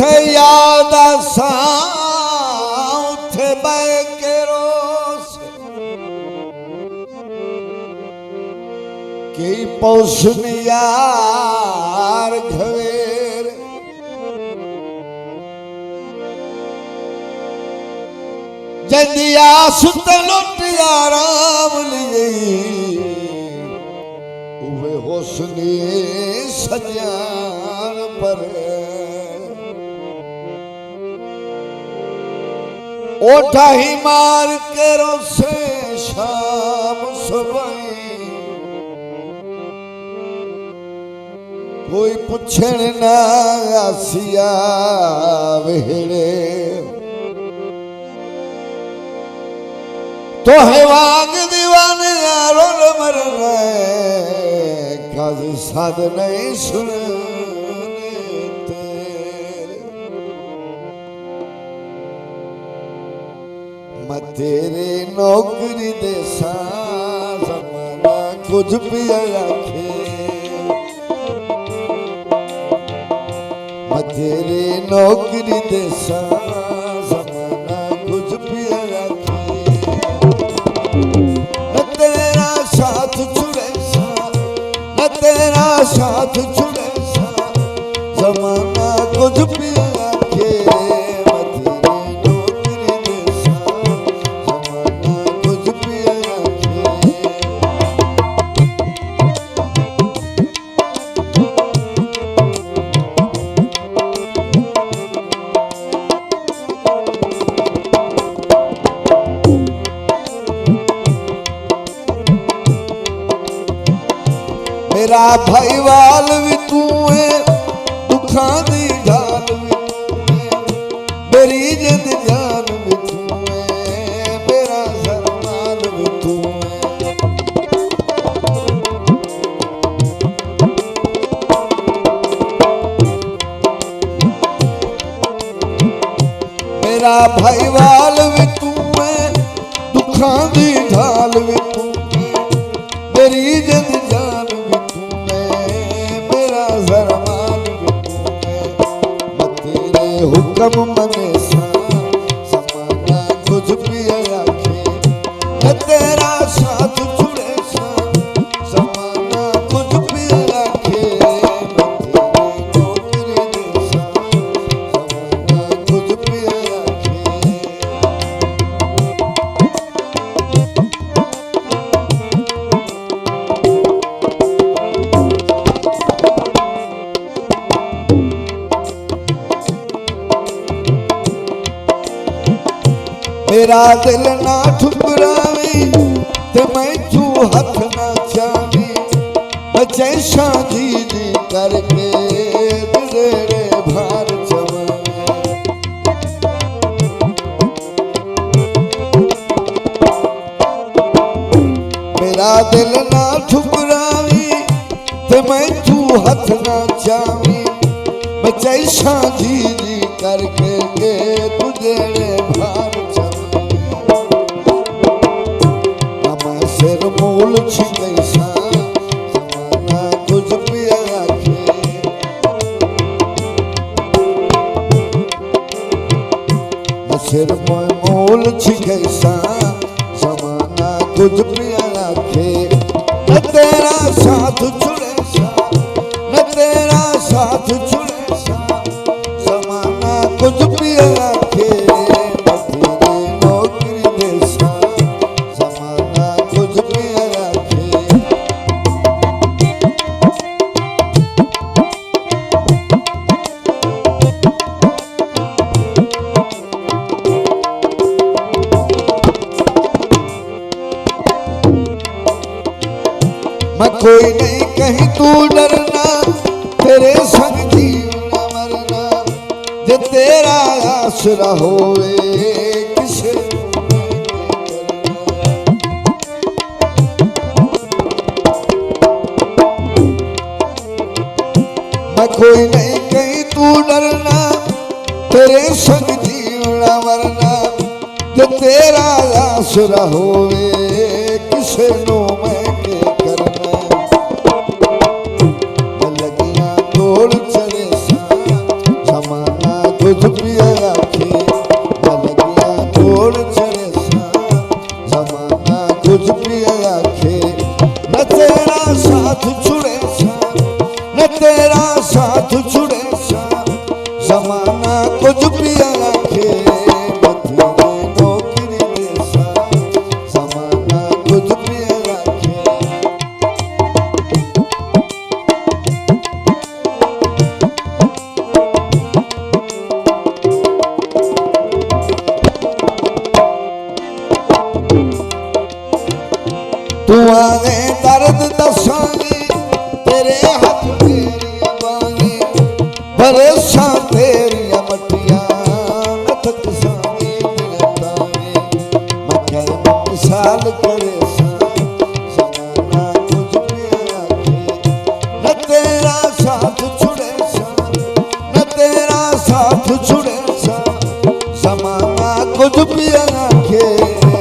जिथे याद आसा उथे बह के रोस कई पौषण यार घवेर जदिया सुत लुट आराम लिए उवे होसनी सजान पर ओठा ही मार के रोसे शाम सुबह कोई पुछण ना आसिया वेड़े तो है वाग दीवाने यारो मर रहे काज साध नहीं सुनते मैं तेरे नौकरी दे सा जमाना कुछ भी आखे मैं तेरे नौकरी दे सा जमाना कुछ भी आखे न तेरा साथ छुड़े सा न तेरा साथ छुड़े सा जमाना कुछ भी आखे मैं तेरी नौकरी दे सा जमाना कुछ भी आखे मेरा भाई वाल भी तू है दुखा दी ढाल भी तू है मेरी जिद जान भी तू है मेरा सरमाल भी तू है मेरा भाई वाल भी तू है दुखा दी ढाल भी तू है मेरी जिद जान भी हुक्म मने सा समाना कुछ भी आखे न तेरा साथ छुड़े सा समाना कुछ भी आखे मैं तेरी नौकरी दे सा समाना कुछ भी आखे मेरा दिल ना ठुकरावी ते मैं तू हथ ना चावी मैं जैसा जी जी करके तेरे भार चवावे मेरा दिल ना ठुकरावी ते मैं तू हथ ना चावी मैं जैसा जी जी करके तुझे भार सिर मूल छिके सा जमाना कुछ भी आखे सिर मूल छिके सा जमाना कुछ भी आखे न तेरा साथ छुड़े सा न तेरा साथ छुड़े सा जमाना कुछ भी आखे मैं कोई नहीं कहीं तू डरना तेरे संग जीना मरना जे तेरा आसरा होवे किसे मैं कोई नहीं कहीं तू डरना तेरे संग जीना मरना जे तेरा आसरा होवे किसे नो मैं तू आगे दर्द दसांगी तेरे हाथ तेरी बांगी बरसा तेरिया मटिया न थक सांगी दिलतांगी मैं क्या मिसाल करे समाना कुछ भी आखे न तेरा साथ छुड़े न तेरा साथ छुड़े समाना कुछ भी आखे